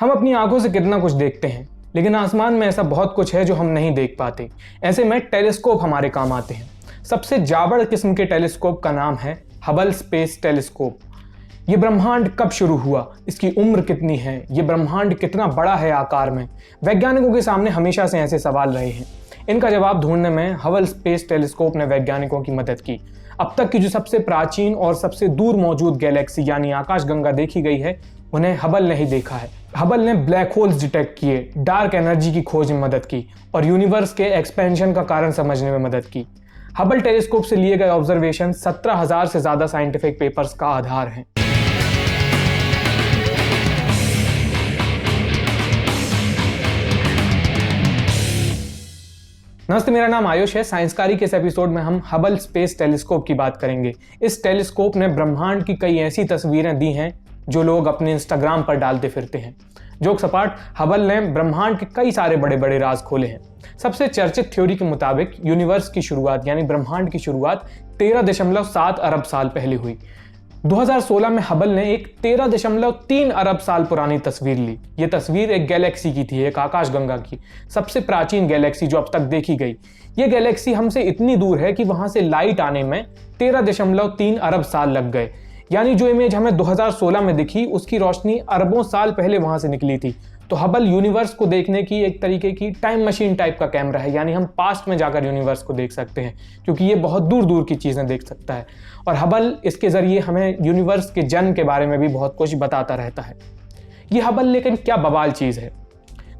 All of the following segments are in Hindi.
हम अपनी आंखों से कितना कुछ देखते हैं, लेकिन आसमान में ऐसा बहुत कुछ है जो हम नहीं देख पाते। ऐसे में टेलीस्कोप हमारे काम आते हैं। सबसे जाबड़ किस्म के टेलीस्कोप का नाम है हबल स्पेस टेलीस्कोप। ये ब्रह्मांड कब शुरू हुआ, इसकी उम्र कितनी है, ये ब्रह्मांड कितना बड़ा है आकार में, वैज्ञानिकों के सामने हमेशा से ऐसे सवाल रहे हैं। इनका जवाब ढूंढने में हबल स्पेस टेलीस्कोप ने वैज्ञानिकों की मदद की। अब तक की जो सबसे प्राचीन और सबसे दूर मौजूद गैलेक्सी यानी आकाशगंगा देखी गई है, उन्हें हबल ने ही देखा है। हबल ने ब्लैक होल्स डिटेक्ट किए, डार्क एनर्जी की खोज में मदद की और यूनिवर्स के एक्सपेंशन का कारण समझने में मदद की। हबल टेलीस्कोप से लिए गए ऑब्जर्वेशन 17,000 से ज्यादा साइंटिफिक पेपर्स का आधार हैं। नमस्ते, मेरा नाम आयुष है। साइंसकारी के इस एपिसोड में हम हबल स्पेस टेलीस्कोप की बात करेंगे। इस टेलीस्कोप ने ब्रह्मांड की कई ऐसी तस्वीरें दी हैं जो लोग अपने इंस्टाग्राम पर डालते फिरते हैं। जोक सपाट, हबल ने ब्रह्मांड के कई सारे बड़े बड़े राज खोले हैं। सबसे चर्चित थ्योरी के मुताबिक यूनिवर्स की शुरुआत यानी ब्रह्मांड की शुरुआत 13.7 अरब साल पहले हुई। 2016 में हबल ने एक 13.3 अरब साल पुरानी तस्वीर ली। यह तस्वीर एक गैलेक्सी की थी, एक आकाशगंगा की, सबसे प्राचीन गैलेक्सी जो अब तक देखी गई। यह गैलेक्सी हमसे इतनी दूर है कि वहां से लाइट आने में 13.3 अरब साल लग गए। यानी जो इमेज हमें 2016 में दिखी, उसकी रोशनी अरबों साल पहले वहां से निकली थी। तो हबल यूनिवर्स को देखने की एक तरीके की टाइम मशीन टाइप का कैमरा है, यानी हम पास्ट में जाकर यूनिवर्स को देख सकते हैं, क्योंकि ये बहुत दूर दूर की चीजें देख सकता है। और हबल इसके जरिए हमें यूनिवर्स के जन्म के बारे में भी बहुत कुछ बताता रहता है। ये हबल लेकिन क्या बवाल चीज है।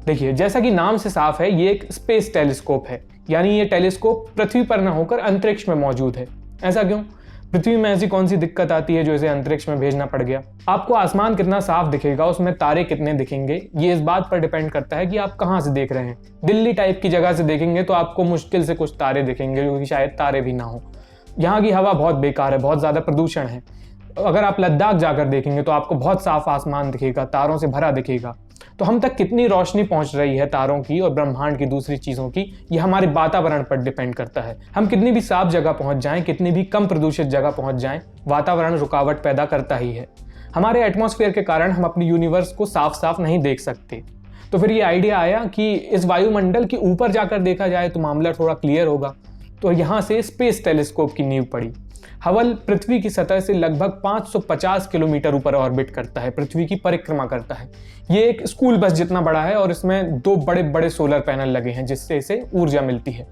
देखिए, जैसा कि नाम से साफ है, ये एक स्पेस टेलीस्कोप है, यानी ये टेलीस्कोप पृथ्वी पर न होकर अंतरिक्ष में मौजूद है। ऐसा क्यों? पृथ्वी में ऐसी कौन सी दिक्कत आती है जो इसे अंतरिक्ष में भेजना पड़ गया? आपको आसमान कितना साफ दिखेगा, उसमें तारे कितने दिखेंगे, ये इस बात पर डिपेंड करता है कि आप कहाँ से देख रहे हैं। दिल्ली टाइप की जगह से देखेंगे तो आपको मुश्किल से कुछ तारे दिखेंगे, क्योंकि शायद तारे भी ना हो। यहाँ की हवा बहुत बेकार है, बहुत ज्यादा प्रदूषण है। अगर आप लद्दाख जाकर देखेंगे तो आपको बहुत साफ आसमान दिखेगा, तारों से भरा दिखेगा। तो हम तक कितनी रोशनी पहुंच रही है तारों की और ब्रह्मांड की दूसरी चीजों की, यह हमारे वातावरण पर डिपेंड करता है। हम कितनी भी साफ जगह पहुंच जाएं, कितनी भी कम प्रदूषित जगह पहुंच जाएं, वातावरण रुकावट पैदा करता ही है। हमारे एटमॉस्फेयर के कारण हम अपनी यूनिवर्स को साफ साफ नहीं देख सकते। तो फिर ये आइडिया आया कि इस वायुमंडल के ऊपर जाकर देखा जाए तो मामला थोड़ा क्लियर होगा। तो यहाँ से स्पेस टेलीस्कोप की नींव पड़ी। हबल पृथ्वी की सतह से लगभग 550 किलोमीटर ऊपर ऑर्बिट करता है, पृथ्वी की परिक्रमा करता है। ये एक स्कूल बस जितना बड़ा है और इसमें 2 बड़े बड़े सोलर पैनल लगे हैं जिससे इसे ऊर्जा मिलती है।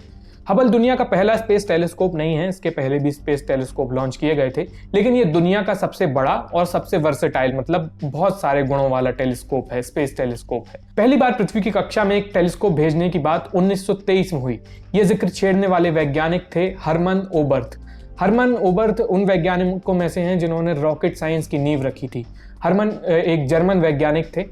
हबल दुनिया का पहला स्पेस टेलीस्कोप नहीं है, इसके पहले भी स्पेस टेलीस्कोप लॉन्च किए गए थे, लेकिन ये दुनिया का सबसे बड़ा और सबसे वर्सेटाइल, मतलब बहुत सारे गुणों वाला टेलीस्कोप है, स्पेस टेलीस्कोप है। पहली बार पृथ्वी की कक्षा में एक टेलीस्कोप भेजने की बात 1923 में हुई। ये जिक्र छेड़ने वाले वैज्ञानिक थे हरमन ओबर्थ। हरमन ओबर्थ उन वैज्ञानिकों में से हैं जिन्होंने रॉकेट साइंस की नींव रखी थी। हरमन एक जर्मन वैज्ञानिक थे।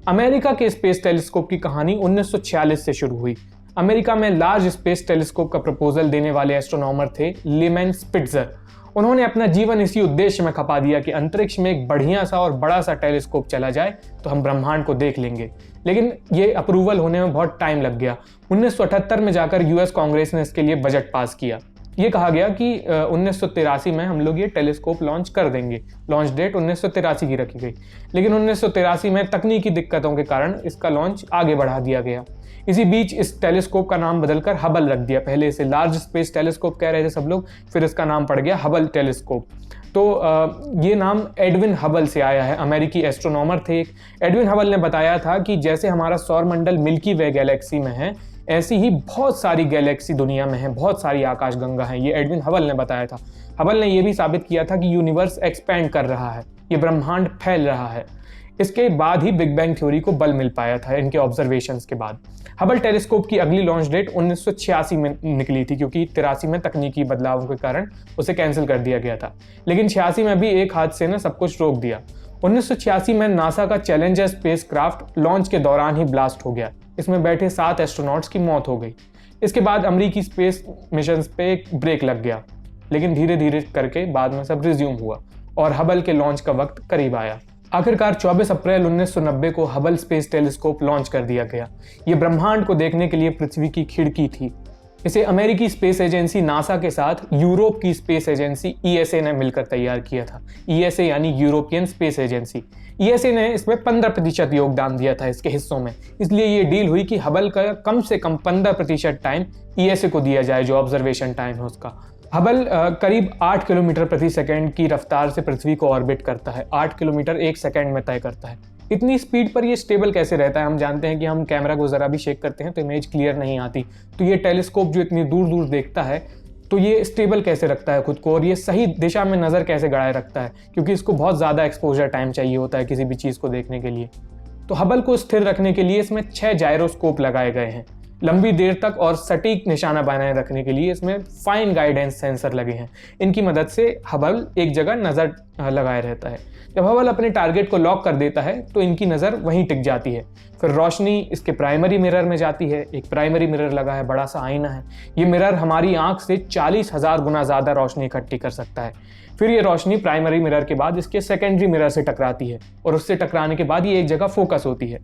अमेरिका के स्पेस टेलीस्कोप की कहानी 1946 से शुरू हुई। अमेरिका में लार्ज स्पेस टेलीस्कोप का प्रपोजल देने वाले एस्ट्रोनॉमर थे लिमैन स्पिट्जर। उन्होंने अपना जीवन इसी उद्देश्य में खपा दिया कि अंतरिक्ष में एक बढ़िया सा और बड़ा सा टेलीस्कोप चला जाए तो हम ब्रह्मांड को देख लेंगे। लेकिन ये अप्रूवल होने में बहुत टाइम लग गया। 1978 में जाकर यूएस कांग्रेस ने इसके लिए बजट पास किया। ये कहा गया कि 1983 में हम लोग ये टेलीस्कोप लॉन्च कर देंगे। लॉन्च डेट 1983 की रखी गई, लेकिन 1983 में तकनीकी दिक्कतों के कारण इसका लॉन्च आगे बढ़ा दिया गया। इसी बीच इस टेलीस्कोप का नाम बदलकर हबल रख दिया। पहले इसे लार्ज स्पेस टेलीस्कोप कह रहे थे सब लोग, फिर इसका नाम पड़ गया हबल टेलीस्कोप। तो ये नाम एडविन हबल से आया है, अमेरिकी एस्ट्रोनॉमर थे। एडविन हबल ने बताया था कि जैसे हमारा सौरमंडल मिल्की वे गैलेक्सी में है, ऐसी ही बहुत सारी गैलेक्सी दुनिया में है, बहुत सारी आकाशगंगा हैं। ये एडविन हबल ने बताया था। हबल ने यह भी साबित किया था कि यूनिवर्स एक्सपैंड कर रहा है, ये ब्रह्मांड फैल रहा है। इसके बाद ही बिग बैंग थ्योरी को बल मिल पाया था, इनके ऑब्जर्वेशंस के बाद। हबल टेलीस्कोप की अगली लॉन्च डेट 1986 में निकली थी, क्योंकि 83 में तकनीकी बदलावों के कारण उसे कैंसिल कर दिया गया था। लेकिन 86 में भी एक हादसे ने सब कुछ रोक दिया। 1986 में नासा का चैलेंजर स्पेसक्राफ्ट लॉन्च के दौरान ही ब्लास्ट हो गया। इसमें बैठे 7 एस्ट्रोनॉट्स की मौत हो गई। इसके बाद अमेरिकी स्पेस मिशंस पे एक ब्रेक लग गया, लेकिन धीरे धीरे करके बाद में सब रिज्यूम हुआ और हबल के लॉन्च का वक्त करीब आया। आखिरकार 24 अप्रैल 1990 को हबल स्पेस टेलीस्कोप लॉन्च कर दिया गया। ये ब्रह्मांड को देखने के लिए पृथ्वी की खिड़की थी। इसे अमेरिकी स्पेस एजेंसी नासा के साथ यूरोप की स्पेस एजेंसी ईएसए ने मिलकर तैयार किया था। ईएसए यानी यूरोपियन स्पेस एजेंसी। ईएसए ने इसमें 15% योगदान दिया था इसके हिस्सों में, इसलिए ये डील हुई कि हबल का कम से कम 15% टाइम ईएसए को दिया जाए, जो ऑब्जर्वेशन टाइम है उसका। हबल करीब 8 किलोमीटर प्रति सेकंड की रफ्तार से पृथ्वी को ऑर्बिट करता है। 8 किलोमीटर 1 सेकंड में तय करता है। इतनी स्पीड पर ये स्टेबल कैसे रहता है? हम जानते हैं कि हम कैमरा को ज़रा भी शेक करते हैं तो इमेज क्लियर नहीं आती। तो ये टेलीस्कोप जो इतनी दूर दूर देखता है, तो ये स्टेबल कैसे रखता है खुद को, और ये सही दिशा में नज़र कैसे गड़ाए रखता है, क्योंकि इसको बहुत ज़्यादा एक्सपोजर टाइम चाहिए होता है किसी भी चीज़ को देखने के लिए। तो हबल को स्थिर रखने के लिए इसमें 6 जायरोस्कोप लगाए गए हैं। लंबी देर तक और सटीक निशाना बनाए रखने के लिए इसमें फाइन गाइडेंस सेंसर लगे हैं। इनकी मदद से हबल एक जगह नज़र लगाए रहता है। जब हबल अपने टारगेट को लॉक कर देता है तो इनकी नज़र वहीं टिक जाती है। फिर रोशनी इसके प्राइमरी मिरर में जाती है। एक प्राइमरी मिरर लगा है, बड़ा सा आईना है। ये मिरर हमारी आंख से 40,000 गुना ज़्यादा रोशनी इकट्ठी कर सकता है। फिर ये रोशनी प्राइमरी मिरर के बाद इसके सेकेंडरी मिरर से टकराती है और उससे टकराने के बाद ये एक जगह फोकस होती है।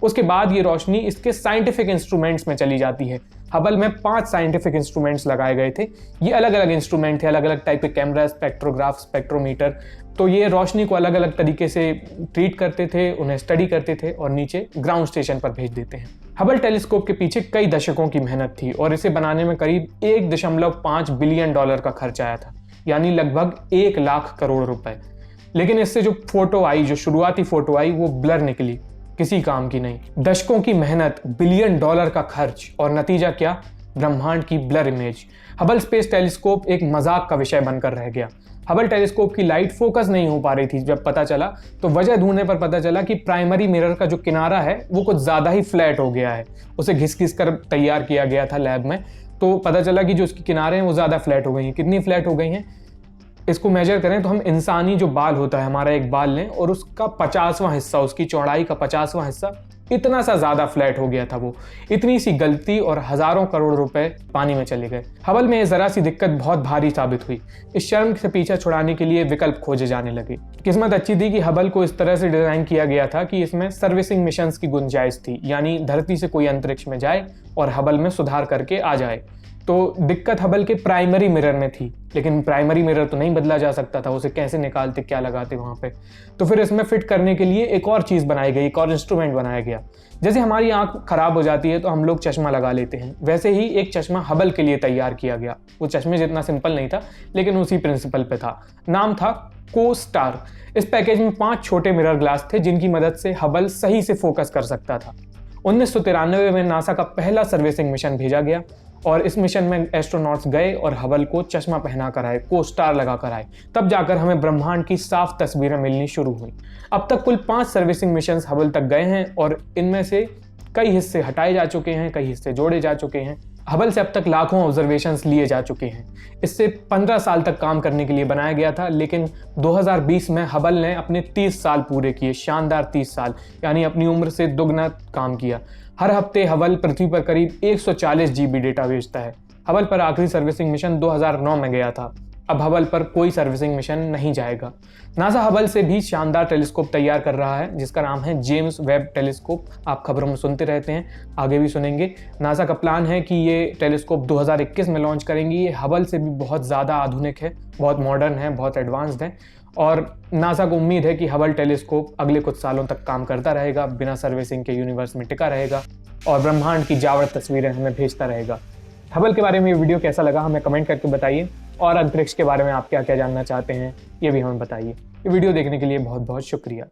उसके बाद ये रोशनी इसके साइंटिफिक इंस्ट्रूमेंट्स में चली जाती है। हबल में 5 साइंटिफिक इंस्ट्रूमेंट्स लगाए गए थे। ये अलग अलग इंस्ट्रूमेंट थे, अलग अलग टाइप के कैमरा, स्पेक्ट्रोग्राफ, स्पेक्ट्रोमीटर। तो ये रोशनी को अलग अलग तरीके से ट्रीट करते थे, उन्हें स्टडी करते थे और नीचे ग्राउंड स्टेशन पर भेज देते हैं। हबल टेलीस्कोप के पीछे कई दशकों की मेहनत थी और इसे बनाने में करीब $1.5 बिलियन का खर्च आया था, यानी लगभग 1 लाख करोड़ रुपए। लेकिन इससे जो फोटो आई, जो शुरुआती फोटो आई, वो ब्लर निकली, किसी काम की नहीं। दशकों की मेहनत, $1 बिलियन का खर्च और नतीजा क्या? ब्रह्मांड की blur image. Hubble space telescope एक मजाक का विषय बनकर रह गया। हबल टेलीस्कोप की लाइट फोकस नहीं हो पा रही थी। जब पता चला तो वजह ढूंढने पर पता चला कि प्राइमरी मिरर का जो किनारा है वो कुछ ज़्यादा ही फ्लैट हो गया है। उसे घिस घिस कर तैयार किया गया था लैब में, तो पता चला कि जो उसके किनारे हैं वो ज़्यादा फ्लैट हो गई हैं। कितनी फ्लैट हो गई हैं? इसको मेजर करें तो हम इंसानी जो बाल होता है, हमारा एक बाल लें और उसका 50वां हिस्सा, उसकी चौड़ाई का 50वां हिस्सा, इतना सा ज़्यादा फ्लैट हो गया था वो। इतनी सी गलती और हज़ारों करोड़ रुपए पानी में चले गए। हबल में ज़रा सी दिक्कत बहुत भारी साबित हुई। इस शर्म से पीछा छुड़ाने के लिए विकल्प खोजे जाने लगे। किस्मत अच्छी थी कि हबल को इस तरह से डिज़ाइन किया गया था कि इसमें सर्विसिंग मिशंस की गुंजाइश थी, यानी धरती से कोई अंतरिक्ष में जाए और हबल में सुधार करके आ जाए। तो दिक्कत हबल के प्राइमरी मिरर में थी, लेकिन प्राइमरी मिरर तो नहीं बदला जा सकता था, उसे कैसे निकालते, क्या लगाते वहाँ पे। तो फिर इसमें फिट करने के लिए एक और चीज़ बनाई गई, एक और इंस्ट्रूमेंट बनाया गया। जैसे हमारी आंख खराब हो जाती है तो हम लोग चश्मा लगा लेते हैं, वैसे ही एक चश्मा हबल के लिए तैयार किया गया। वो चश्मे जितना सिंपल नहीं था, लेकिन उसी प्रिंसिपल पे था। नाम था को-स्टार। इस पैकेज में 5 छोटे मिरर ग्लास थे जिनकी मदद से हबल सही से फोकस कर सकता था। 1993 में नासा का पहला सर्विसिंग मिशन भेजा गया और इस मिशन में एस्ट्रोनॉट्स गए और हबल को चश्मा पहना कर आए, को-स्टार लगा कर आए। तब जाकर हमें ब्रह्मांड की साफ तस्वीरें मिलनी शुरू हुई। अब तक कुल 5 सर्विसिंग मिशन हबल तक गए हैं और इनमें से कई हिस्से हटाए जा चुके हैं, कई हिस्से जोड़े जा चुके हैं। हबल से अब तक लाखों ऑब्जर्वेशंस लिए जा चुके हैं। इससे 15 साल तक काम करने के लिए बनाया गया था, लेकिन 2020 में हबल ने अपने 30 साल पूरे किए, शानदार 30 साल, यानी अपनी उम्र से दुगना काम किया। हर हफ्ते हबल पृथ्वी पर करीब 140 GB डेटा भेजता है। हबल पर आखिरी सर्विसिंग मिशन 2009 में गया था। अब हबल पर कोई सर्विसिंग मिशन नहीं जाएगा। नासा हबल से भी शानदार टेलीस्कोप तैयार कर रहा है जिसका नाम है जेम्स वेब टेलीस्कोप। आप खबरों में सुनते रहते हैं, आगे भी सुनेंगे। नासा का प्लान है कि ये टेलीस्कोप 2021 में लॉन्च करेंगी। ये हबल से भी बहुत ज़्यादा आधुनिक है, बहुत मॉडर्न है, बहुत एडवांस्ड है और नासा को उम्मीद है कि हबल टेलीस्कोप अगले कुछ सालों तक काम करता रहेगा, बिना सर्विसिंग के यूनिवर्स में टिका रहेगा और ब्रह्मांड की जावड़ तस्वीरें हमें भेजता रहेगा। हबल के बारे में ये वीडियो कैसा लगा हमें कमेंट करके बताइए और अंतरिक्ष के बारे में आप क्या क्या जानना चाहते हैं ये भी हमें बताइए। ये वीडियो देखने के लिए बहुत बहुत शुक्रिया।